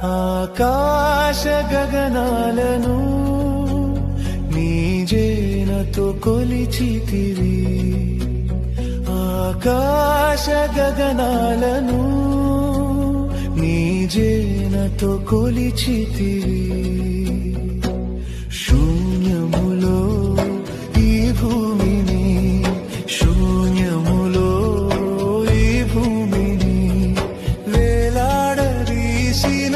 ఆకాశ గగనాలను నీ జేనతో కొలిచితివి, ఆకాశ గగనాలను నీ జేనతో కొలిచితివి. శూన్యములో ఈ భూమిని, శూన్యములో ఈ భూమిని వేలాడదీసిన